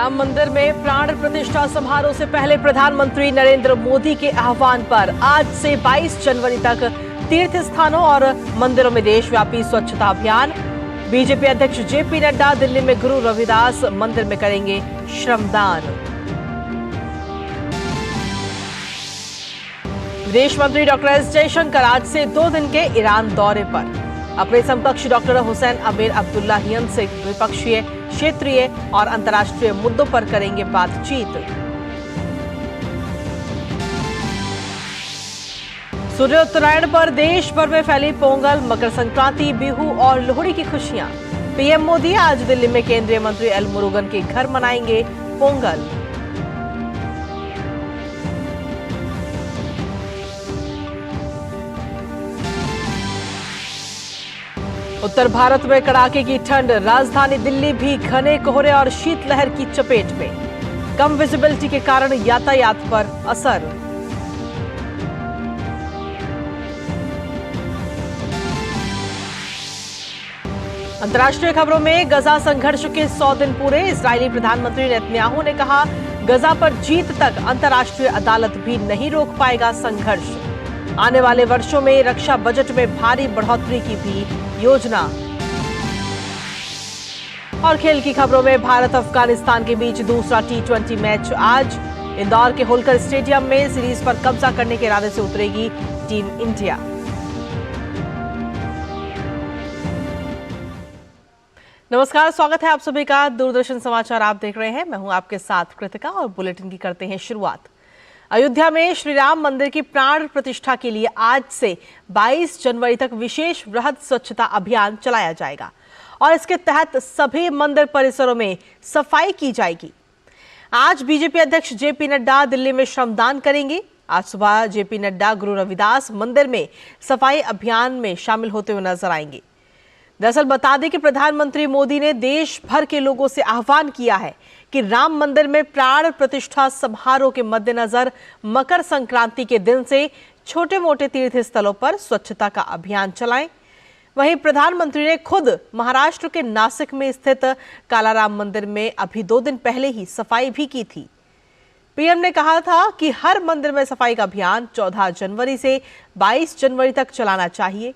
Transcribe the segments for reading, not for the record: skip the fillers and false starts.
राम मंदिर में प्राण प्रतिष्ठा समारोह से पहले प्रधानमंत्री नरेंद्र मोदी के आह्वान पर आज से 22 जनवरी तक तीर्थ स्थानों और मंदिरों में देशव्यापी स्वच्छता अभियान। बीजेपी अध्यक्ष जेपी नड्डा दिल्ली में गुरु रविदास मंदिर में करेंगे श्रमदान। विदेश मंत्री डॉक्टर एस जयशंकर आज से 2 दिन के ईरान दौरे पर। अपने समकक्ष डॉक्टर हुसैन अमीर अब्दुल्लाहियन से द्विपक्षीय, क्षेत्रीय और अंतर्राष्ट्रीय मुद्दों पर करेंगे बातचीत। सूर्योत्तरायण पर देश भर में फैली पोंगल, मकर संक्रांति, बिहू और लोहड़ी की खुशियां। पीएम मोदी आज दिल्ली में केंद्रीय मंत्री एल मुरुगन के घर मनाएंगे पोंगल। उत्तर भारत में कड़ाके की ठंड, राजधानी दिल्ली भी घने कोहरे और शीतलहर की चपेट में। कम विजिबिलिटी के कारण यातायात पर असर। अंतर्राष्ट्रीय खबरों में गजा संघर्ष के 100 दिन पूरे। इस्राएली प्रधानमंत्री नेतन्याहू ने कहा, गजा पर जीत तक अंतर्राष्ट्रीय अदालत भी नहीं रोक पाएगा संघर्ष। आने वाले वर्षों में रक्षा बजट में भारी बढ़ोतरी की भी योजना। और खेल की खबरों में भारत अफगानिस्तान के बीच दूसरा T20 मैच आज। इंदौर के होलकर स्टेडियम में सीरीज पर कब्जा करने के इरादे से उतरेगी टीम इंडिया। नमस्कार, स्वागत है आप सभी का। दूरदर्शन समाचार आप देख रहे हैं। मैं हूं आपके साथ कृतिका और बुलेटिन की करते हैं शुरुआत। अयोध्या में श्री राम मंदिर की प्राण प्रतिष्ठा के लिए आज से 22 जनवरी तक विशेष वृहद स्वच्छता अभियान चलाया जाएगा और इसके तहत सभी मंदिर परिसरों में सफाई की जाएगी। आज बीजेपी अध्यक्ष जेपी नड्डा दिल्ली में श्रमदान करेंगे। आज सुबह जेपी नड्डा गुरु रविदास मंदिर में सफाई अभियान में शामिल होते हुए नजर आएंगे। दरअसल बता दें कि प्रधानमंत्री मोदी ने देश भर के लोगों से आह्वान किया है कि राम मंदिर में प्राण प्रतिष्ठा समारोह के मद्देनजर मकर संक्रांति के दिन से छोटे मोटे तीर्थ स्थलों पर स्वच्छता का अभियान चलाएं। वहीं प्रधानमंत्री ने खुद महाराष्ट्र के नासिक में स्थित कालाराम मंदिर में अभी 2 दिन पहले ही सफाई भी की थी। पीएम ने कहा था कि हर मंदिर में सफाई का अभियान 14 जनवरी से 22 जनवरी तक चलाना चाहिए।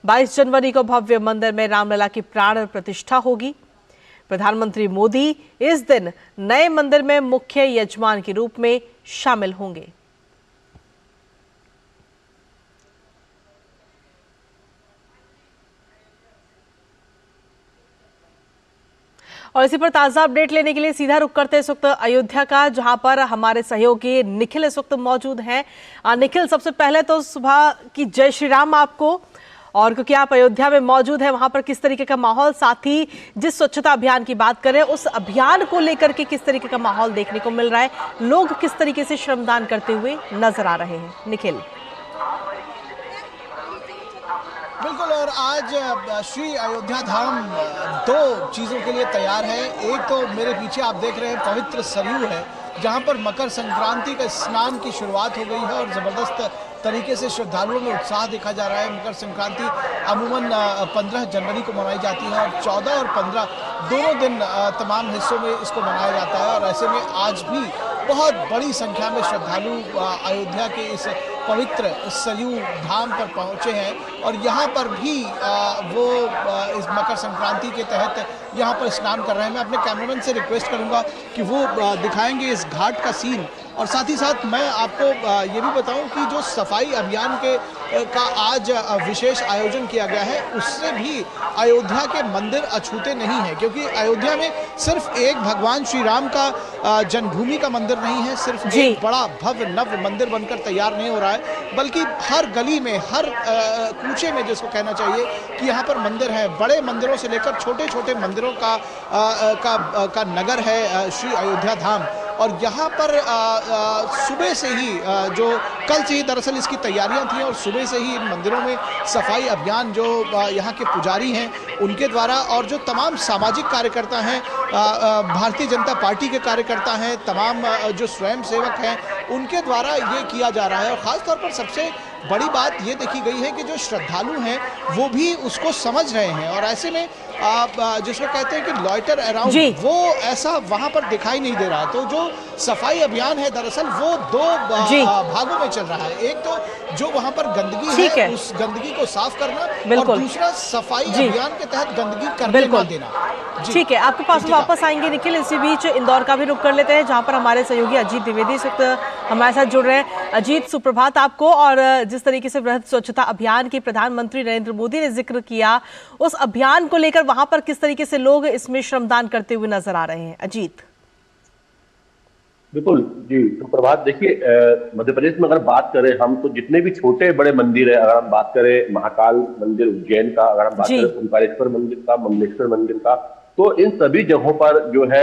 22 जनवरी को भव्य मंदिर में रामलला की प्राण प्रतिष्ठा होगी। प्रधानमंत्री मोदी इस दिन नए मंदिर में मुख्य यजमान के रूप में शामिल होंगे। और इसी पर ताजा अपडेट लेने के लिए सीधा रुख करते हैं इस वक्त अयोध्या का, जहां पर हमारे सहयोगी निखिल इस वक्त मौजूद हैं। निखिल, सबसे पहले तो सुबह की जय श्री राम आपको। और क्योंकि आप अयोध्या में मौजूद हैं, वहां पर किस तरीके का माहौल, साथ ही जिस स्वच्छता अभियान की बात करें उस अभियान को लेकर के किस तरीके का माहौल देखने को मिल रहा है, लोग किस तरीके से श्रमदान करते हुए नजर आ रहे हैं? निखिल। बिल्कुल, और आज श्री अयोध्या धाम 2 चीज़ों के लिए तैयार है। एक तो मेरे पीछे आप देख रहे हैं पवित्र सरयू है, जहां पर मकर संक्रांति का स्नान की शुरुआत हो गई है और ज़बरदस्त तरीके से श्रद्धालुओं में उत्साह देखा जा रहा है। मकर संक्रांति अमूमन 15 जनवरी को मनाई जाती है और 14 और 15 दोनों दिन तमाम हिस्सों में इसको मनाया जाता है। और ऐसे में आज भी बहुत बड़ी संख्या में श्रद्धालु अयोध्या के इस पवित्र सरयू धाम पर पहुंचे हैं और यहाँ पर भी वो इस मकर संक्रांति के तहत यहाँ पर स्नान कर रहे हैं। मैं अपने कैमरामैन से रिक्वेस्ट करूँगा कि वो दिखाएंगे इस घाट का सीन। और साथ ही साथ मैं आपको ये भी बताऊं कि जो सफाई अभियान का आज विशेष आयोजन किया गया है, उससे भी अयोध्या के मंदिर अछूते नहीं हैं, क्योंकि अयोध्या में सिर्फ एक भगवान श्री राम का जन्मभूमि का मंदिर नहीं है, सिर्फ एक बड़ा भव्य नव मंदिर बनकर तैयार नहीं हो रहा है, बल्कि हर गली में, हर कूचे में, जिसको कहना चाहिए कि यहाँ पर मंदिर है। बड़े मंदिरों से लेकर छोटे छोटे मंदिरों का नगर है श्री अयोध्या धाम। और यहाँ पर सुबह से ही जो कल से ही दरअसल इसकी तैयारियां थी और सुबह से ही इन मंदिरों में सफाई अभियान जो यहाँ के पुजारी हैं उनके द्वारा और जो तमाम सामाजिक कार्यकर्ता हैं, भारतीय जनता पार्टी के कार्यकर्ता हैं, तमाम जो स्वयंसेवक हैं, उनके द्वारा ये किया जा रहा है। और ख़ास तौर पर सबसे बड़ी बात ये देखी गई है कि जो श्रद्धालु हैं वो भी उसको समझ रहे हैं, और ऐसे में आप जिसको कहते हैं कि लॉइटर अराउंड, वो ऐसा वहाँ पर दिखाई नहीं दे रहा। तो जो सफाई अभियान है दरअसल वो दो भागों में चल रहा है। एक तो जो वहाँ पर गंदगी है उस गंदगी को साफ करना, और दूसरा सफाई अभियान के तहत गंदगी करने न देना। ठीक है, आपके पास वापस आएंगे निखिल। इसी बीच इंदौर का भी रुख कर लेते हैं, जहां पर हमारे सहयोगी अजीत द्विवेदी इस वक्त हमारे साथ जुड़ रहे हैं। अजीत, सुप्रभात आपको। और जिस तरीके से वृहद स्वच्छता अभियान की प्रधानमंत्री नरेंद्र मोदी ने जिक्र किया, उस अभियान को लेकर वहां पर किस तरीके से लोग इसमें श्रमदान करते हुए नजर आ रहे हैं? अजीत। बिल्कुल जी, सुप्रभात। देखिए, मध्य प्रदेश में अगर बात करें हम, तो जितने भी छोटे बड़े मंदिर है, अगर हम बात करें महाकाल मंदिर उज्जैन का, अगर हम बात करें ओंकारेश्वर मंदिर का, ममलेश्वर मंदिर का, तो इन सभी जगहों पर जो है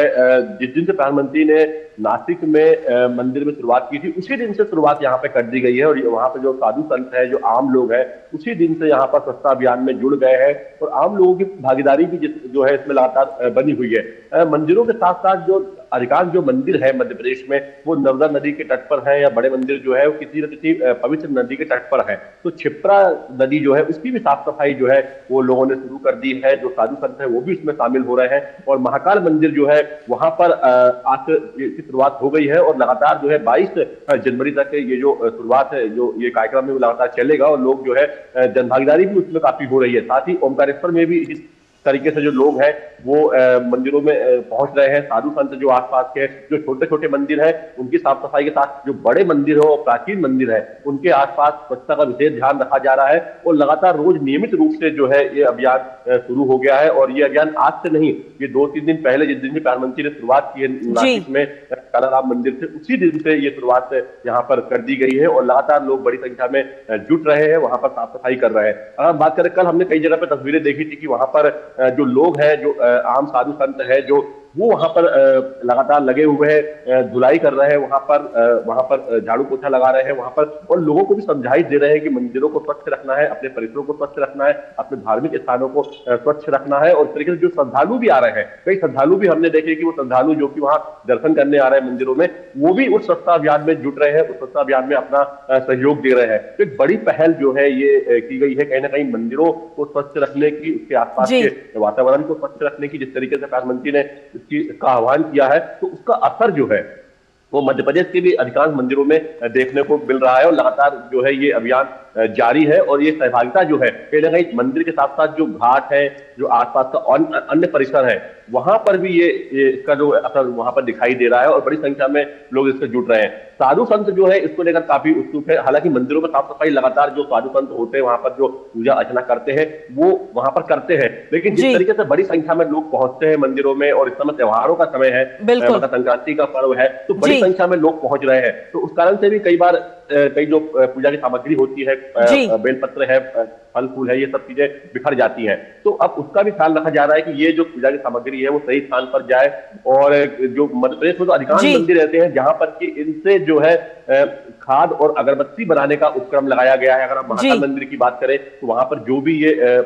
जिस दिन से प्रधानमंत्री ने नासिक में मंदिर में शुरुआत की थी, उसी दिन से शुरुआत यहाँ पे कर दी गई है। और वहाँ पे जो साधु संत है, जो आम लोग हैं, उसी दिन से यहाँ पर स्वच्छता अभियान में जुड़ गए हैं, और आम लोगों की भागीदारी भी जो है इसमें लगातार बनी हुई है। मंदिरों के साथ साथ जो अधिकांश जो मंदिर है मध्य प्रदेश में, वो नर्मदा नदी के तट पर है, या बड़े मंदिर जो है वो किसी न किसी पवित्र नदी के तट पर है। तो क्षिप्रा नदी जो है उसकी भी साफ सफाई जो है वो लोगों ने शुरू कर दी है। जो साधु संत है वो भी इसमें शामिल हो रहे हैं, और महाकाल मंदिर जो है वहां पर आज से शुरुआत हो गई है, और लगातार जो है 22 जनवरी तक ये जो शुरुआत है, जो ये कार्यक्रम है वो लगातार चलेगा, और लोग जो है जनभागीदारी भी उसमें काफी हो रही है। साथ ही ओंकारेश्वर में भी इस तरीके से जो लोग हैं वो मंदिरों में पहुंच रहे हैं। साधु संत जो आसपास के जो छोटे छोटे मंदिर हैं उनकी साफ सफाई के साथ जो बड़े मंदिर हो, प्राचीन मंदिर है, उनके आसपास स्वच्छता का विशेष ध्यान रखा जा रहा है, और लगातार रोज नियमित रूप से जो है ये अभियान शुरू हो गया है। और ये अभियान आज से नहीं, ये 2-3 दिन पहले जिस दिन भी प्रधानमंत्री ने शुरुआत की है नासिक में कालाराम मंदिर से, उसी दिन से ये शुरुआत यहाँ पर कर दी गई है, और लगातार लोग बड़ी संख्या में जुट रहे हैं, वहां पर साफ सफाई कर रहे हैं। अगर हम बात करें, कल हमने कई जगह पर तस्वीरें देखी थी कि वहां पर जो लोग हैं, जो आम साधु संत है, जो वो वहां पर लगातार लगे हुए हैं, धुलाई कर रहे हैं, वहां पर झाड़ू पोछा लगा रहे हैं वहां पर, और लोगों को भी समझाइश दे रहे हैं कि मंदिरों को स्वच्छ रखना है, अपने परिसरों को स्वच्छ रखना है, अपने धार्मिक स्थानों को स्वच्छ रखना है। और इस तरीके से जो श्रद्धालु भी आ रहे हैं, कई श्रद्धालु भी हमने देखे कि वो श्रद्धालु जो कि वहां दर्शन करने आ रहे हैं मंदिरों में, वो भी उस स्वच्छता अभियान में जुट रहे हैं, उस स्वच्छता अभियान में अपना सहयोग दे रहे हैं। तो एक बड़ी पहल जो है ये की गई है, कहीं ना कहीं मंदिरों को स्वच्छ रखने की, उसके आसपास के वातावरण को स्वच्छ रखने की, जिस तरीके से प्रधानमंत्री ने का आह्वान किया है, तो उसका असर जो है वो मध्य प्रदेश के भी अधिकांश मंदिरों में देखने को मिल रहा है, और लगातार जो है ये अभियान जारी है। और ये सहभागिता जो है कहीं ना कहीं मंदिर के साथ साथ जो घाट है, जो आसपास का अन्य परिसर है, वहां पर भी ये इसका जो असर वहां पर दिखाई दे रहा है, और बड़ी संख्या में लोग इससे जुट रहे हैं। साधु संत जो है इसको लेकर काफी उत्सुक है। हालांकि मंदिरों में साफ सफाई लगातार जो साधु संत होते हैं वहां पर जो पूजा अर्चना करते हैं वो वहां पर करते हैं, लेकिन जिस तरीके से बड़ी संख्या में लोग पहुंचते हैं मंदिरों में, और इस समय त्योहारों का समय है, मकर संक्रांति का पर्व है, तो बड़ी संख्या में लोग पहुंच रहे हैं। तो उस कारण से भी कई बार कई जो पूजा की सामग्री होती है, बेलपत्र है, फल फूल है, ये सब चीजें बिखर जाती हैं। तो अब उसका भी ख्याल रखा जा रहा है कि ये जो पूजा की सामग्री है वो सही स्थान पर जाए। और जो मध्य प्रदेश में तो अधिकांश मंदिर रहते हैं जहां पर कि इनसे जो है खाद और अगरबत्ती बनाने का उपक्रम लगाया गया है। अगर हम महाकाल मंदिर की बात करें तो वहां पर जो भी ये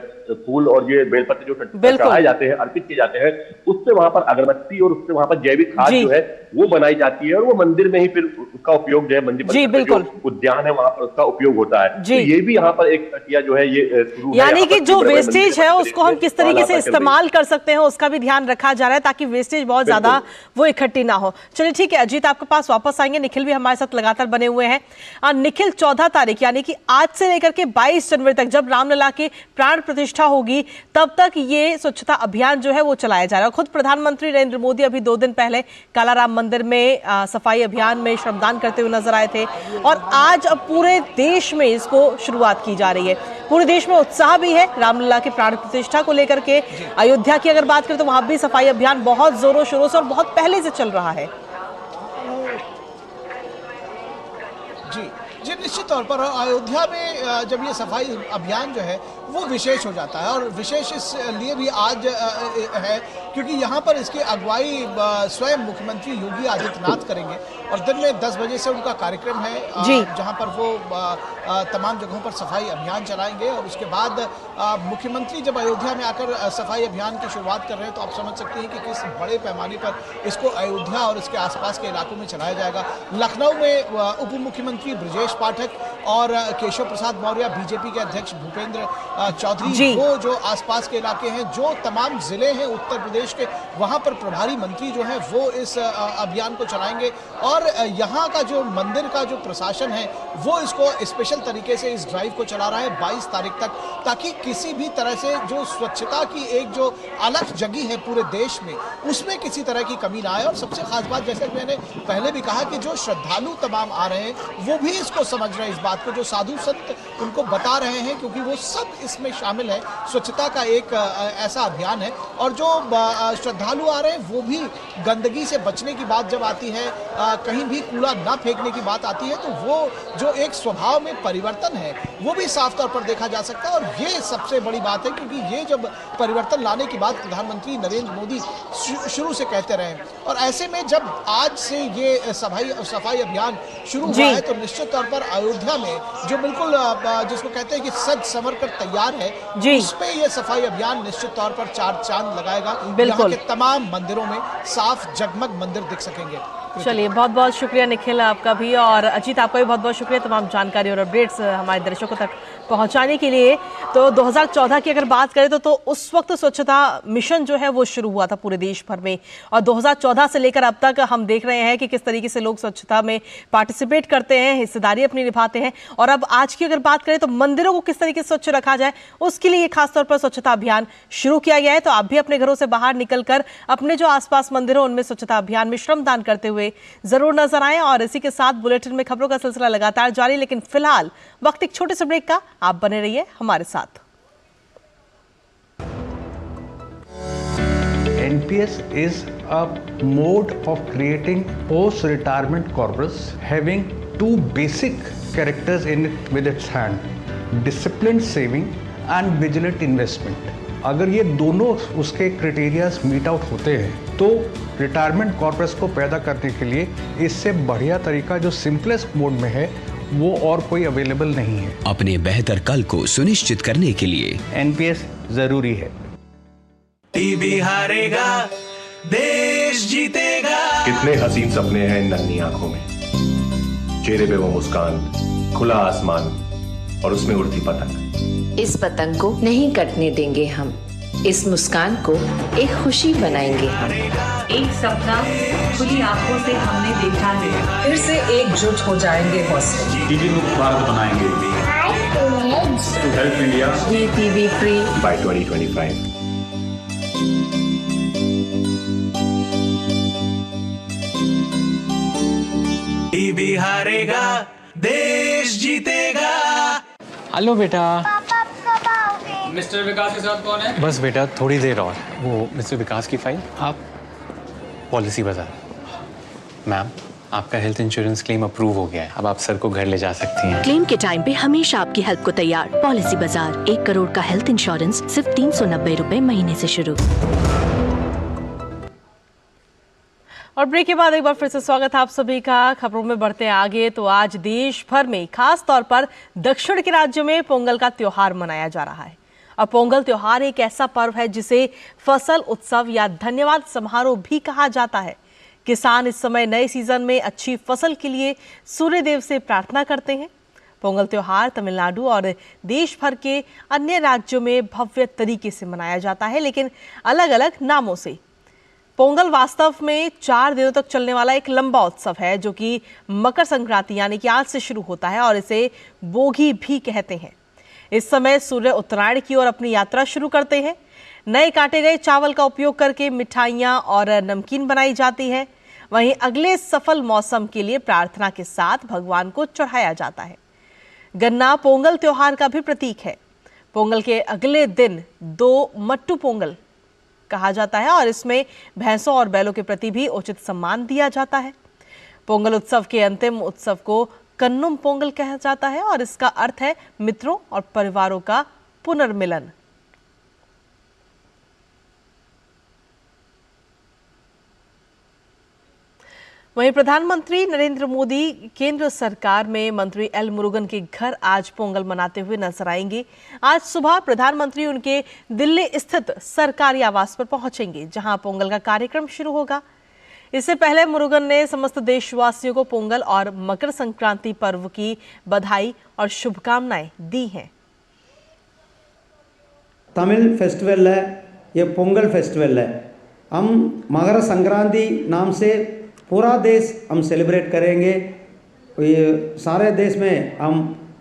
फूल और ये बेलपत्र जो चढ़ाए जाते हैं, अर्पित किए जाते हैं, उससे वहां पर अगरबत्ती और उससे वहां पर जैविक खाद जो है वो बनाई जाती है, और वो मंदिर में ही फिर उसका उपयोग जो है मंदिर जो उद्यान है वहां पर उसका उपयोग होता है। तो ये भी यहाँ पर एक प्रक्रिया जो है ये शुरू है, यानी कि जो वेस्टेज है उसको हम किस तरीके से इस्तेमाल कर सकते हैं उसका भी ध्यान रखा जा रहा है, ताकि वेस्टेज बहुत ज्यादा वो इकट्ठी ना हो। चलिए ठीक है अजीत, आपके पास वापस आएंगे। निखिल भी हमारे साथ लगातार बने हुए हैं। निखिल, 14 तारीख यानी कि आज से लेकर के 22 जनवरी तक जब रामलला की प्राण प्रतिष्ठा होगी, तब तक ये स्वच्छता अभियान जो है वो चलाया जा रहा है। खुद प्रधानमंत्री नरेंद्र मोदी अभी 2 दिन पहले कालाराम मंदिर में सफाई अभियान में श्रमदान करते हुए नजर आए थे, और आज अब पूरे देश में इसको शुरुआत की जा रही है। पूरे देश में उत्साह भी है रामलला की प्राण प्रतिष्ठा को लेकर के। अयोध्या की अगर बात करें तो वहां भी सफाई अभियान बहुत जोरों शोरों से और बहुत पहले से चल रहा है। जी, निश्चित तौर पर अयोध्या में जब ये सफाई अभियान जो है वो विशेष हो जाता है, और विशेष इसलिए भी आज है क्योंकि यहाँ पर इसकी अगुवाई स्वयं मुख्यमंत्री योगी आदित्यनाथ करेंगे और दिन में 10 बजे से उनका कार्यक्रम है, जहाँ पर वो तमाम जगहों पर सफाई अभियान चलाएंगे। और उसके बाद मुख्यमंत्री जब अयोध्या में आकर सफाई अभियान की शुरुआत कर रहे हैं, तो आप समझ सकते हैं कि किस बड़े पैमाने पर इसको अयोध्या और इसके आसपास के इलाकों में चलाया जाएगा। लखनऊ में उप मुख्यमंत्री ब्रजेश पाठक और केशव प्रसाद मौर्य, बीजेपी के अध्यक्ष भूपेंद्र चौधरी, वो जो आसपास के इलाके हैं, जो तमाम जिले हैं उत्तर प्रदेश के, वहां पर प्रभारी मंत्री जो हैं वो इस अभियान को चलाएंगे। और यहाँ का जो मंदिर का जो प्रशासन है वो इसको स्पेशल तरीके से इस ड्राइव को चला रहा है 22 तारीख तक, ताकि किसी भी तरह से जो स्वच्छता की एक जो अलग जगह है पूरे देश में, उसमें किसी तरह की कमी ना आए। और सबसे खास बात, जैसे कि मैंने पहले भी कहा, कि जो श्रद्धालु तमाम आ रहे हैं वो भी इसको समझ रहे हैं, इस बात को, जो साधु संत उनको बता रहे हैं, क्योंकि वो सब इसमें शामिल है। स्वच्छता का एक ऐसा अभियान है। और जो श्रद्धालु आ रहे हैं वो भी गंदगी से बचने की बात जब आती है, कहीं भी कूड़ा ना फेंकने की बात आती है, तो वो जो एक स्वभाव में परिवर्तन है वो भी साफ तौर पर देखा जा सकता है। और ये सबसे बड़ी बात है, क्योंकि ये जब परिवर्तन लाने की बात प्रधानमंत्री नरेंद्र मोदी शुरू से कहते रहे हैं, और ऐसे में जब आज से ये सफाई अभियान शुरू हुआ है, तो निश्चित तौर पर अयोध्या में जो बिल्कुल जिसको कहते हैं कि सज संवर कर तैयार है, उस पे ये सफाई अभियान निश्चित तौर पर चार चांद लगाएगा। यहाँ के तमाम मंदिरों में साफ जगमग मंदिर दिख सकेंगे। चलिए, बहुत बहुत शुक्रिया निखिल आपका भी, और अजीत आपका भी बहुत बहुत शुक्रिया तमाम जानकारी और अपडेट्स हमारे दर्शकों तक पहुंचाने के लिए। तो 2014 की अगर बात करें तो उस वक्त स्वच्छता मिशन जो है वो शुरू हुआ था पूरे देश भर में, और 2014 से लेकर अब तक हम देख रहे हैं कि किस तरीके से लोग स्वच्छता में पार्टिसिपेट करते हैं, हिस्सेदारी अपनी निभाते हैं। और अब आज की अगर बात करें तो मंदिरों को किस तरीके से स्वच्छ रखा जाए, उसके लिए खासतौर पर स्वच्छता अभियान शुरू किया गया है। तो आप भी अपने घरों से बाहर निकलकर अपने जो आसपास मंदिर हो उनमें स्वच्छता अभियान में श्रमदान करते हुए जरूर नजर आए। और इसी के साथ बुलेटिन में खबरों का सिलसिला लगातार जारी, लेकिन फिलहाल वक्त एक छोटे से ब्रेक का, आप बने रहिए हमारे साथ। NPS is a mode of creating post-retirement corpus having two basic characters with its hand: disciplined saving and vigilant investment. अगर ये दोनों उसके क्राइटेरियाज मीट आउट होते हैं तो रिटायरमेंट कॉर्पस को पैदा करने के लिए इससे बढ़िया तरीका जो सिंपलेस्ट मोड में है वो और कोई अवेलेबल नहीं है। अपने बेहतर कल को सुनिश्चित करने के लिए NPS जरूरी है। टीबी हारेगा, देश जीतेगा। कितने हसीन सपने हैं इन नन्ही आंखों में, चेहरे पे वो मुस्कान, खुला आसमान और उसमें उड़ती पतंग। इस पतंग को नहीं कटने देंगे हम, इस मुस्कान को एक खुशी बनाएंगे हम। एक सपना खुली आंखों से हमने देखा है, फिर से एकजुट हो जाएंगे हौसले। टीबी मुक्त भारत बनाएंगे, टू हेल्प इंडिया, ये टीबी फ्री बाय 2025। टीबी हारेगा, देश जीतेगा। हेलो बेटा। पापा कब आओगे? मिस्टर विकास के साथ कौन है? बस बेटा थोड़ी देर और। वो मिस्टर विकास की फाइल आप पॉलिसी बाजार। मैम, आपका हेल्थ इंश्योरेंस क्लेम अप्रूव हो गया है, अब आप सर को घर ले जा सकती हैं। क्लेम के टाइम पे हमेशा आपकी हेल्प को तैयार। पॉलिसी बाजार, 1 करोड़ का हेल्थ इंश्योरेंस सिर्फ 390 रुपए महीने से शुरू। और ब्रेक के बाद एक बार फिर से स्वागत है आप सभी का। खबरों में बढ़ते हैं आगे। तो आज देश भर में, खास तौर पर दक्षिण के राज्यों में पोंगल का त्योहार मनाया जा रहा है। और पोंगल त्योहार एक ऐसा पर्व है जिसे फसल उत्सव या धन्यवाद समारोह भी कहा जाता है। किसान इस समय नए सीजन में अच्छी फसल के लिए सूर्य देव से प्रार्थना करते हैं। पोंगल त्योहार तमिलनाडु और देश भर के अन्य राज्यों में भव्य तरीके से मनाया जाता है, लेकिन अलग अलग नामों से। पोंगल वास्तव में 4 दिनों तक चलने वाला एक लंबा उत्सव है, जो कि मकर संक्रांति यानी कि आज से शुरू होता है और इसे बोगी भी कहते हैं। इस समय सूर्य उत्तरायण की ओर अपनी यात्रा शुरू करते हैं। नए काटे गए चावल का उपयोग करके मिठाइयाँ और नमकीन बनाई जाती है। वहीं अगले सफल मौसम के लिए प्रार्थना के साथ भगवान को चढ़ाया जाता है। गन्ना पोंगल त्योहार का भी प्रतीक है। पोंगल के अगले दिन 2 मट्टू पोंगल कहा जाता है और इसमें भैंसों और बैलों के प्रति भी उचित सम्मान दिया जाता है। पोंगल उत्सव के अंतिम उत्सव को कन्नुम पोंगल कहा जाता है और इसका अर्थ है मित्रों और परिवारों का पुनर्मिलन। वहीं प्रधानमंत्री नरेंद्र मोदी केंद्र सरकार में मंत्री एल मुरुगन के घर आज पोंगल मनाते हुए नजर आएंगे। आज सुबह प्रधानमंत्री उनके दिल्ली स्थित सरकारी आवास पर पहुंचेंगे, जहां पोंगल का कार्यक्रम शुरू होगा। इससे पहले मुरुगन ने समस्त देशवासियों को पोंगल और मकर संक्रांति पर्व की बधाई और शुभकामनाएं दी हैं। तमिल फेस्टिवल है, ये पोंगल फेस्टिवल है। हम मकर संक्रांति नाम से पूरा देश हम सेलिब्रेट करेंगे। ये सारे देश में हम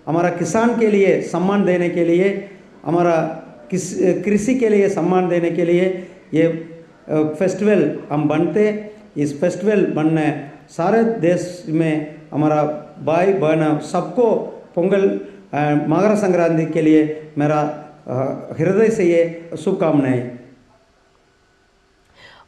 हमारा किसान के लिए सम्मान देने के लिए, हमारा कृषि के लिए सम्मान देने के लिए ये फेस्टिवल हम बनते। इस फेस्टिवल बनने सारे देश में हमारा भाई बहन सबको पोंगल मकर संक्रांति के लिए मेरा हृदय से ये शुभकामनाएं।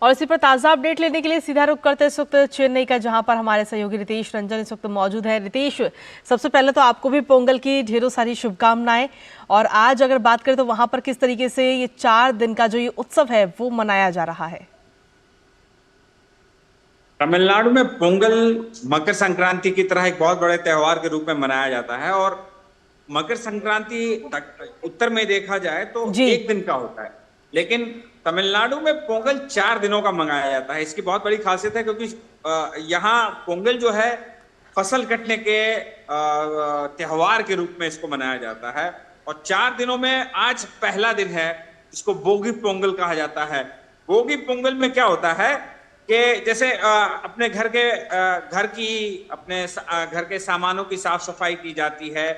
और इसी पर ताज़ा अपडेट लेने के लिए सीधा रुख करते इस वक्त चेन्नई का, जहां पर हमारे सहयोगी रितेश रंजन इस वक्त मौजूद है। रितेश, सबसे पहले तो आपको भी पोंगल की ढेरों सारी शुभकामनाएं। और आज अगर बात करें तो वहां पर किस तरीके से ये 4 दिन का जो ये उत्सव है वो मनाया जा रहा है? तमिलनाडु में पोंगल मकर संक्रांति की तरह एक बहुत बड़े त्योहार के रूप में मनाया जाता है। और मकर संक्रांति उत्तर में देखा जाए तो 1 दिन का होता है, लेकिन तमिलनाडु में पोंगल 4 दिनों का मनाया जाता है। इसकी बहुत बड़ी खासियत है क्योंकि यहाँ पोंगल जो है फसल कटने के त्योहार के रूप में इसको मनाया जाता है। और 4 दिनों में आज पहला दिन है, इसको बोगी पोंगल कहा जाता है। बोगी पोंगल में क्या होता है कि जैसे अपने घर के सामानों की साफ सफाई की जाती है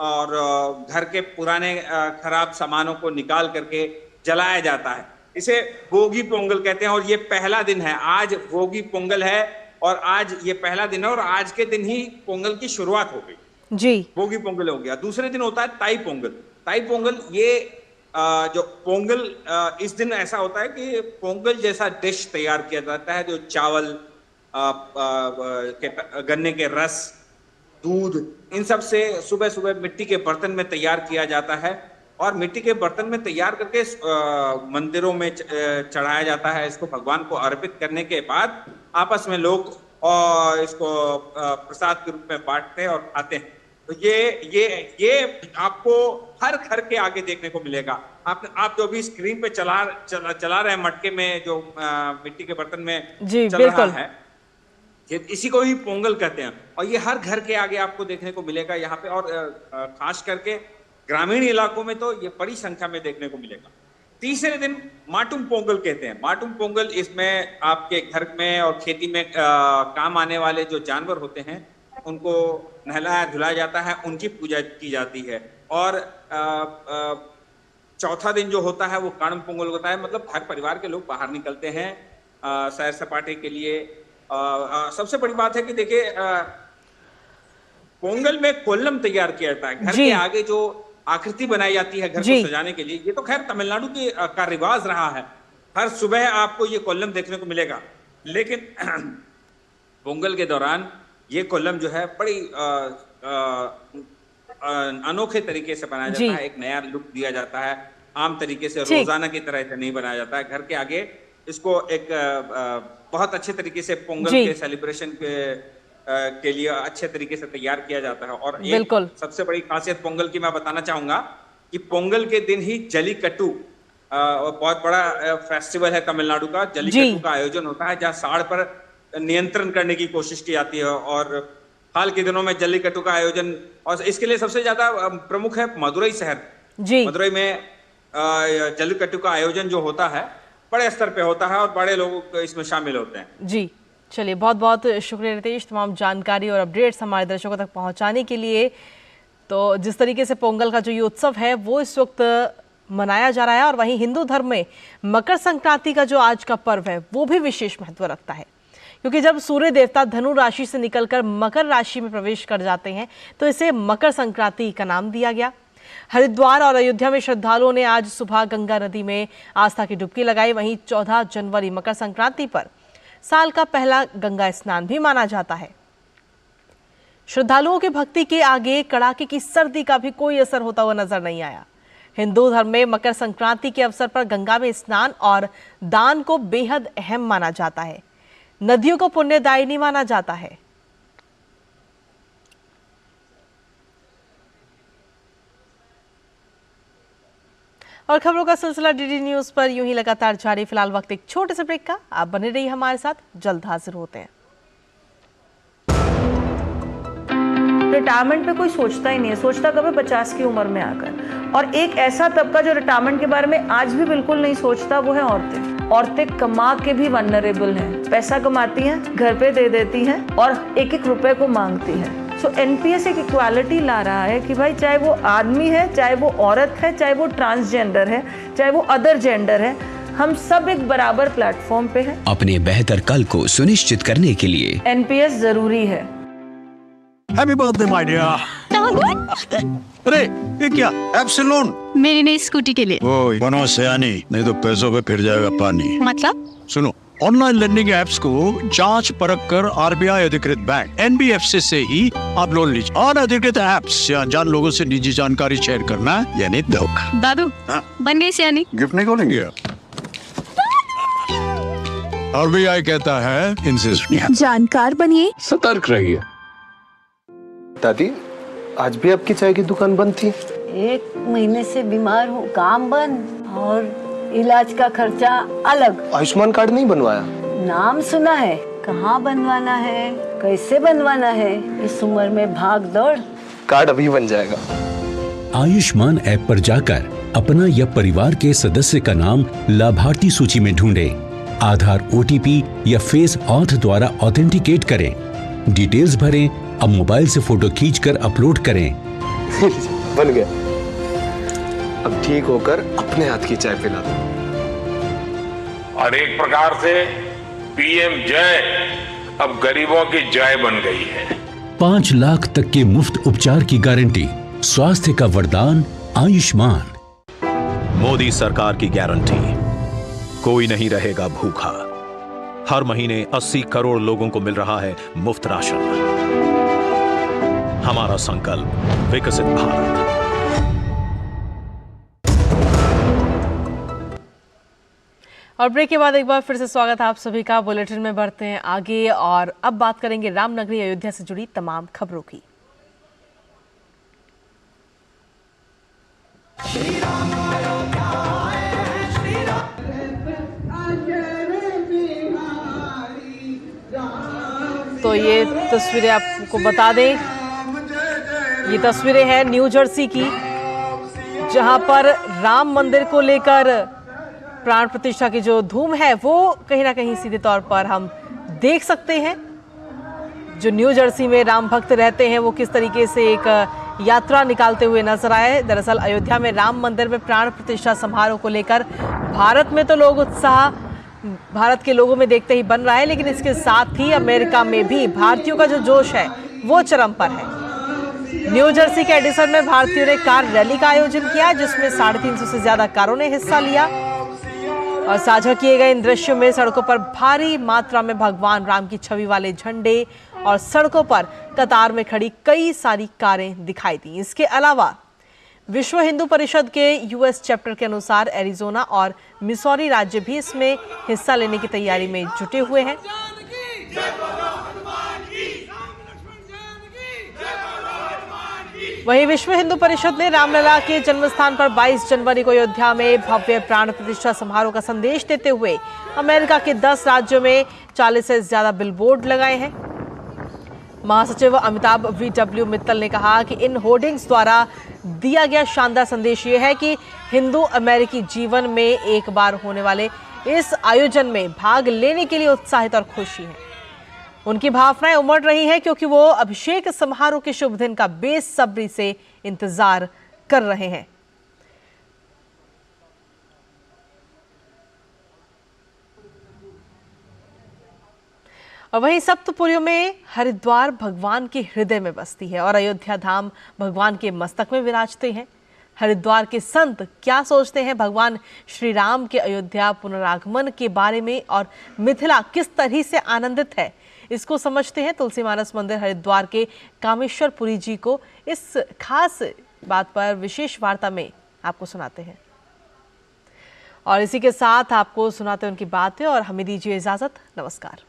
और घर के पुराने खराब सामानों को निकाल करके जलाया जाता है। इसे बोगी पोंगल कहते हैं। और ये पहला दिन है, आज बोगी पोंगल है और आज ये पहला दिन है और आज के दिन ही पोंगल की शुरुआत हो गई जी। बोगी पोंगल हो गया। दूसरे दिन होता है ताई पोंगल। ताई पोंगल ये जो पोंगल इस दिन ऐसा होता है कि पोंगल जैसा डिश तैयार किया जाता है, जो चावल गन्ने के रस, दूध, इन सब से सुबह सुबह मिट्टी के बर्तन में तैयार किया जाता है और मिट्टी के बर्तन में तैयार करके मंदिरों में चढ़ाया जाता है। इसको भगवान को अर्पित करने के बाद आपस में लोग इसको प्रसाद के रूप में बांटते हैं और खाते हैं। तो ये आपको हर घर के आगे देखने को मिलेगा। आप जो भी स्क्रीन पे चला रहे हैं मटके में जो मिट्टी के बर्तन में चल रहा है, इसी को ही पोंगल कहते हैं। और ये हर घर के आगे आपको देखने को मिलेगा यहाँ पे। और खास करके ग्रामीण इलाकों में तो ये बड़ी संख्या में देखने को मिलेगा। तीसरे दिन माटुम पोंगल कहते हैं। माटुम पोंगल, इसमें आपके घर में और खेती में काम आने वाले जो जानवर होते हैं उनको नहलाया धुलाया जाता है, उनकी पूजा की जाती है। और चौथा दिन जो होता है वो काणम पोंगल होता है। मतलब घर परिवार के लोग बाहर निकलते हैं सैर सपाटे के लिए। सबसे बड़ी बात है कि देखिए पोंगल में कोल्लम तैयार किया जाता है। घर के आगे जो आकृति बनाई जाती है घर को सजाने के लिए, ये तो खैर तमिलनाडु का रिवाज रहा है। हर सुबह आपको ये कोल्लम देखने को मिलेगा। लेकिन पोंगल के दौरान ये कोल्लम जो है बड़ी अनोखे तरीके से बनाया जाता है। एक नया लुक दिया जाता है। आम तरीके से रोजाना की तरह से नहीं बनाया जाता है। घर के आगे इसको एक बहुत अच्छे तरीके से पोंगल के सेलिब्रेशन के लिए अच्छे तरीके से तैयार किया जाता है। और एक सबसे बड़ी खासियत पोंगल की मैं बताना चाहूंगा कि पोंगल के दिन ही जल्लीकट्टू बहुत बड़ा फेस्टिवल है तमिलनाडु का। जल्लीकट्टू का आयोजन होता है जहाँ सांड पर नियंत्रण करने की कोशिश की जाती है। और हाल के दिनों में जल्लीकट्टू का आयोजन, और इसके लिए सबसे ज्यादा प्रमुख है मदुरई शहर। मदुरई में जल्लीकट्टू का आयोजन जो होता है बड़े स्तर पे होता है और बड़े लोग इसमें शामिल होते हैं। जी, चलिए, बहुत बहुत शुक्रिया रितेश, तमाम जानकारी और अपडेट्स हमारे दर्शकों तक पहुंचाने के लिए। तो जिस तरीके से पोंगल का जो ये उत्सव है वो इस वक्त मनाया जा रहा है, और वहीं हिंदू धर्म में मकर संक्रांति का जो आज का पर्व है वो भी विशेष महत्व रखता है, क्योंकि जब सूर्य देवता धनु राशि से निकलकर मकर राशि में प्रवेश कर जाते हैं तो इसे मकर संक्रांति का नाम दिया गया। हरिद्वार और अयोध्या में श्रद्धालुओं ने आज सुबह गंगा नदी में आस्था की डुबकी लगाई। वहीं 14 जनवरी मकर संक्रांति पर साल का पहला गंगा स्नान भी माना जाता है। श्रद्धालुओं की भक्ति के आगे कड़ाके की सर्दी का भी कोई असर होता हुआ नजर नहीं आया। हिंदू धर्म में मकर संक्रांति के अवसर पर गंगा में स्नान और दान को बेहद अहम माना जाता है। नदियों को पुण्यदायिनी माना जाता है। और खबरों का सिलसिला डीडी न्यूज पर यूं ही लगातार जारी। फिलहाल वक्त एक छोटे से ब्रेक का, आप बने रहिए हमारे साथ, जल्द हाजिर होते हैं। रिटायरमेंट पे कोई सोचता ही नहीं है, सोचता कभी 50 की उम्र में आकर। और एक ऐसा तबका जो रिटायरमेंट के बारे में आज भी बिल्कुल नहीं सोचता, वो है औरतें। औरतें कमा के भी वनरेबल हैं, पैसा कमाती हैं, घर पे दे देती हैं और एक एक रुपए को मांगती हैं। सो एनपीएस एक इक्वालिटी ला रहा है कि भाई चाहे वो आदमी है, चाहे वो औरत है, चाहे वो ट्रांसजेंडर है, चाहे वो अदर जेंडर है, हम सब एक बराबर प्लेटफॉर्म पे हैं। अपने बेहतर कल को सुनिश्चित करने के लिए एनपीएस जरूरी है। Happy birthday my dear. अरे ये क्या एप्सिलॉन? मेरी नई स्कूटी के लिए। ओए बनो सयानी, नहीं तो पैसों पे फिर जाएगा पानी। मतलब? सुनो, ऑनलाइन लर्निंग ऐप्स को जांच परख कर आरबीआई अधिकृत बैंक एनबीएफसी से ही आप लोन लीजिए। और अधिकृत ऐप्स या अनजान लोगों से निजी जानकारी शेयर करना है यानी धोखा। दादू बन गई सियानी। गिफ्ट नहीं खोलेंगे? आरबीआई कहता है इनसे सुनिए, जानकार बनिए, सतर्क रहिए। दादी, आज भी आपकी चाय की दुकान बंद थी? 1 महीने से बीमार हूँ, काम बंद और इलाज का खर्चा अलग। आयुष्मान कार्ड नहीं बनवाया? नाम सुना है, कहाँ बनवाना है, कैसे बनवाना है, इस उम्र में भाग दौड़। कार्ड अभी बन जाएगा। आयुष्मान ऐप पर जाकर अपना या परिवार के सदस्य का नाम लाभार्थी सूची में ढूंढें, आधार, ओटीपी या फेस ऑथ द्वारा ऑथेंटिकेट करें, डिटेल्स भरें, अब मोबाइल से फोटो खींचकर अपलोड करें। बन गया। अब ठीक होकर अपने हाथ की चाय पिला दो। और एक प्रकार से पीएम जय अब गरीबों की जय बन गई है। 5 लाख तक के मुफ्त उपचार की गारंटी, स्वास्थ्य का वरदान आयुष्मान। मोदी सरकार की गारंटी, कोई नहीं रहेगा भूखा। हर महीने 80 करोड़ लोगों को मिल रहा है मुफ्त राशन। हमारा संकल्प विकसित भारत। और ब्रेक के बाद एक बार फिर से स्वागत है आप सभी का। बुलेटिन में बढ़ते हैं आगे और अब बात करेंगे रामनगरी अयोध्या से जुड़ी तमाम खबरों की। तो ये तस्वीरें आपको बता दें, ये तस्वीरें हैं न्यू जर्सी की, जहां पर राम मंदिर को लेकर प्राण प्रतिष्ठा की जो धूम है वो कहीं ना कहीं सीधे तौर पर हम देख सकते हैं। जो न्यू जर्सी में राम भक्त रहते हैं वो किस तरीके से एक यात्रा निकालते हुए नजर आए। दरअसल अयोध्या में राम मंदिर में प्राण प्रतिष्ठा समारोह को लेकर भारत में तो लोग उत्साह भारत के लोगों में देखते ही बन रहा है, लेकिन इसके साथ ही अमेरिका में भी भारतीयों का जो जोश है वो चरम पर है। न्यू जर्सी के एडिसन में भारतीयों ने कार रैली का आयोजन किया, जिसमें 350 से ज्यादा कारों ने हिस्सा लिया और साझा किए गए इन दृश्यों में सड़कों पर भारी मात्रा में भगवान राम की छवि वाले झंडे और सड़कों पर कतार में खड़ी कई सारी कारें दिखाई दी। इसके अलावा विश्व हिंदू परिषद के यूएस चैप्टर के अनुसार एरिजोना और मिसौरी राज्य भी इसमें हिस्सा लेने की तैयारी में जुटे हुए हैं। वहीं विश्व हिंदू परिषद ने रामलला के जन्म स्थान पर 22 जनवरी को अयोध्या में भव्य प्राण प्रतिष्ठा समारोह का संदेश देते हुए अमेरिका के 10 राज्यों में 40 से ज्यादा बिलबोर्ड लगाए हैं। महासचिव अमिताभ वी.डब्ल्यू. मित्तल ने कहा कि इन होर्डिंग्स द्वारा दिया गया शानदार संदेश ये है कि हिंदू अमेरिकी जीवन में एक बार होने वाले इस आयोजन में भाग लेने के लिए उत्साहित और खुशी है। उनकी भावनाएं उमड़ रही हैं क्योंकि वो अभिषेक समारोह के शुभ दिन का बेसब्री से इंतजार कर रहे हैं। और वहीं सप्तपुरियों में हरिद्वार भगवान के हृदय में बसती है और अयोध्या धाम भगवान के मस्तक में विराजते हैं। हरिद्वार के संत क्या सोचते हैं भगवान श्री राम के अयोध्या पुनरागमन के बारे में और मिथिला किस तरह से आनंदित है, इसको समझते हैं। तुलसी मानस मंदिर हरिद्वार के कामेश्वरपुरी जी को इस खास बात पर विशेष वार्ता में आपको सुनाते हैं और इसी के साथ आपको सुनाते हैं उनकी बातें और हमें दीजिए इजाजत। नमस्कार।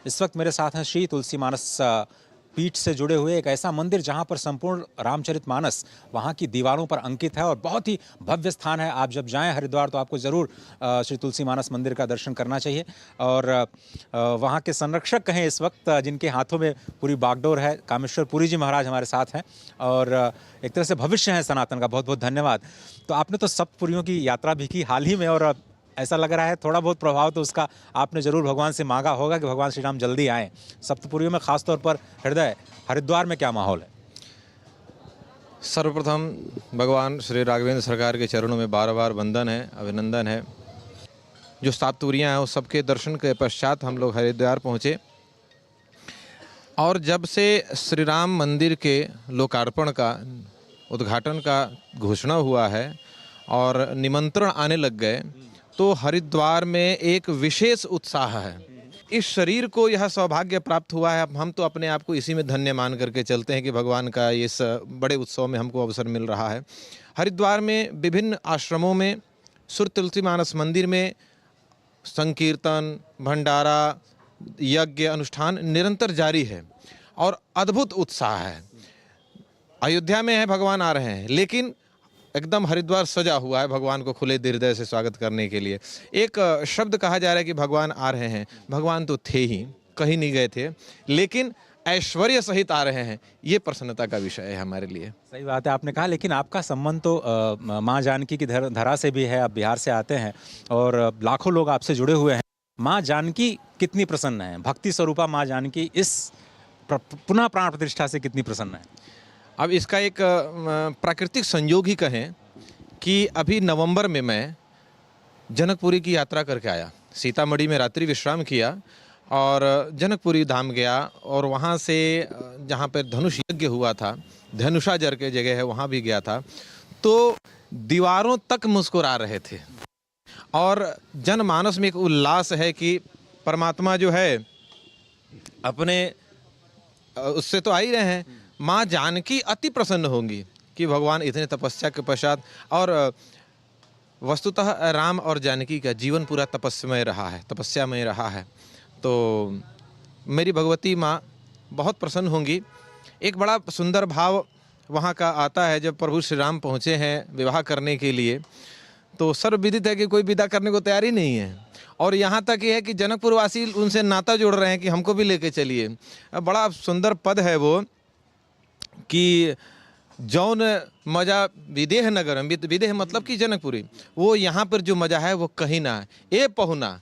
इस वक्त मेरे साथ हैं श्री तुलसी मानस पीठ से जुड़े हुए एक ऐसा मंदिर जहां पर संपूर्ण रामचरितमानस वहां की दीवारों पर अंकित है और बहुत ही भव्य स्थान है। आप जब जाएं हरिद्वार तो आपको ज़रूर श्री तुलसी मानस मंदिर का दर्शन करना चाहिए। और वहां के संरक्षक कहें इस वक्त जिनके हाथों में पूरी बागडोर है, कामेश्वर पुरी जी महाराज हमारे साथ हैं और एक तरह से भविष्य है सनातन का। बहुत बहुत धन्यवाद। तो आपने तो सप्तपुरियों की यात्रा भी की हाल ही में और ऐसा लग रहा है थोड़ा बहुत प्रभाव तो उसका आपने ज़रूर भगवान से मांगा होगा कि भगवान श्री राम जल्दी आएँ। सप्तपुरियों में ख़ासतौर पर हृदय हरिद्वार में क्या माहौल है? सर्वप्रथम भगवान श्री राघवेंद्र सरकार के चरणों में बार बार वंदन है, अभिनंदन है। जो सप्तपुरियाँ हैं उस सबके दर्शन के पश्चात हम लोग हरिद्वार पहुँचे और जब से श्री राम मंदिर के लोकार्पण का उद्घाटन का घोषणा हुआ है और निमंत्रण आने लग गए तो हरिद्वार में एक विशेष उत्साह है। इस शरीर को यह सौभाग्य प्राप्त हुआ है। हम तो अपने आप को इसी में धन्य मान करके चलते हैं कि भगवान का इस बड़े उत्सव में हमको अवसर मिल रहा है। हरिद्वार में विभिन्न आश्रमों में श्री तुलसी मानस मंदिर में संकीर्तन, भंडारा, यज्ञ अनुष्ठान निरंतर जारी है और अद्भुत उत्साह है। अयोध्या में है, भगवान आ रहे हैं, लेकिन एकदम हरिद्वार सजा हुआ है भगवान को खुले हृदय से स्वागत करने के लिए। एक शब्द कहा जा रहा है कि भगवान आ रहे हैं। भगवान तो थे ही, कहीं नहीं गए थे, लेकिन ऐश्वर्य सहित आ रहे हैं। ये प्रसन्नता का विषय है हमारे लिए। सही बात है, आपने कहा। लेकिन आपका संबंध तो माँ जानकी की धरा से भी है। आप बिहार से आते हैं और लाखों लोग आपसे जुड़े हुए हैं। माँ जानकी कितनी प्रसन्न है? भक्ति स्वरूपा माँ जानकी इस पुनः प्राण प्रतिष्ठा से कितनी प्रसन्न है? अब इसका एक प्राकृतिक संयोग ही कहें कि अभी नवंबर में मैं जनकपुरी की यात्रा करके आया। सीतामढ़ी में रात्रि विश्राम किया और जनकपुरी धाम गया और वहाँ से जहाँ पर धनुष यज्ञ हुआ था, धनुषाजर के जगह है, वहाँ भी गया था। तो दीवारों तक मुस्कुरा रहे थे और जनमानस में एक उल्लास है कि परमात्मा जो है अपने उससे तो आ ही रहे हैं। माँ जानकी अति प्रसन्न होंगी कि भगवान इतने तपस्या के पश्चात, और वस्तुतः राम और जानकी का जीवन पूरा तपस्यामय रहा है, तपस्यामय रहा है। तो मेरी भगवती माँ बहुत प्रसन्न होंगी। एक बड़ा सुंदर भाव वहाँ का आता है जब प्रभु श्री राम पहुँचे हैं विवाह करने के लिए, तो सर्वविदित है कि कोई विदा करने को तैयार ही नहीं है। और यहाँ तक ये है कि जनकपुर वासी उनसे नाता जोड़ रहे हैं कि हमको भी लेके चलिए। बड़ा सुंदर पद है वो कि जौन मजा विदेह नगर में, विदेह मतलब कि जनकपुरी, वो यहाँ पर जो मजा है वो कहीं ना है। ए पहुना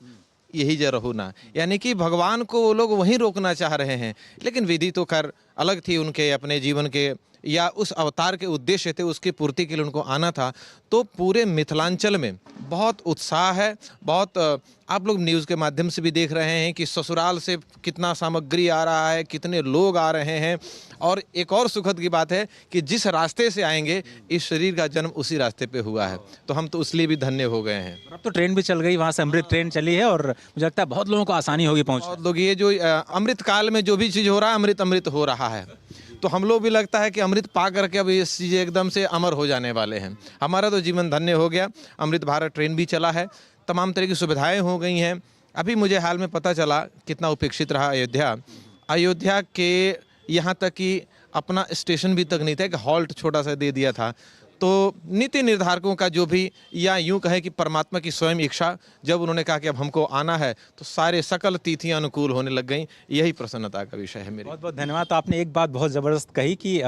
यही जा रहू ना, यानी कि भगवान को वो लोग वहीं रोकना चाह रहे हैं। लेकिन विधि तो खैर अलग थी उनके अपने जीवन के, या उस अवतार के उद्देश्य थे, उसकी पूर्ति के लिए उनको आना था। तो पूरे मिथिलांचल में बहुत उत्साह है। बहुत आप लोग न्यूज़ के माध्यम से भी देख रहे हैं कि ससुराल से कितना सामग्री आ रहा है, कितने लोग आ रहे हैं। और एक और सुखद की बात है कि जिस रास्ते से आएंगे इस शरीर का जन्म उसी रास्ते पे हुआ है, तो हम तो उसलिए भी धन्य हो गए हैं। अब तो ट्रेन भी चल गई, वहाँ से अमृत ट्रेन चली है और मुझे लगता है बहुत लोगों को आसानी होगी पहुँच। बहुत लोग, ये जो अमृत काल में जो भी चीज़ हो रहा है अमृत अमृत हो रहा है, तो हम लोग भी लगता है कि अमृत पा करके अब ये चीज़ें एकदम से अमर हो जाने वाले हैं। हमारा तो जीवन धन्य हो गया। अमृत भारत ट्रेन भी चला है, तमाम तरह की सुविधाएं हो गई हैं। अभी मुझे हाल में पता चला कितना उपेक्षित रहा अयोध्या के, यहाँ तक कि अपना स्टेशन भी तक नहीं था, एक हॉल्ट छोटा सा दे दिया था। तो नीति निर्धारकों का जो भी, या यूं कहे कि परमात्मा की स्वयं इच्छा, जब उन्होंने कहा कि अब हमको आना है तो सारे सकल तिथियां अनुकूल होने लग गईं। यही प्रसन्नता का विषय है मेरी। बहुत बहुत धन्यवाद। तो आपने एक बात बहुत ज़बरदस्त कही कि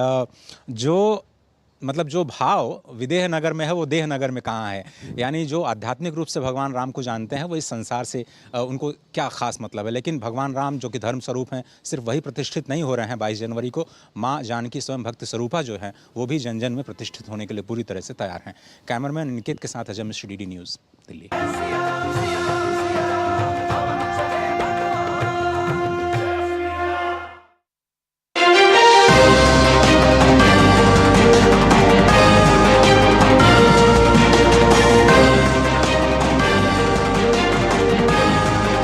जो भाव विदेह नगर में है वो देह नगर में कहाँ है। यानी जो आध्यात्मिक रूप से भगवान राम को जानते हैं वो इस संसार से उनको क्या खास मतलब है, लेकिन भगवान राम जो कि धर्म स्वरूप हैं सिर्फ वही प्रतिष्ठित नहीं हो रहे हैं। 22 जनवरी को माँ जानकी स्वयं भक्त स्वरूपा जो है वो भी जन जन में प्रतिष्ठित होने के लिए पूरी तरह से तैयार हैं। कैमरामैन निकेत के साथ अजय मिश्र, DD न्यूज़, दिल्ली।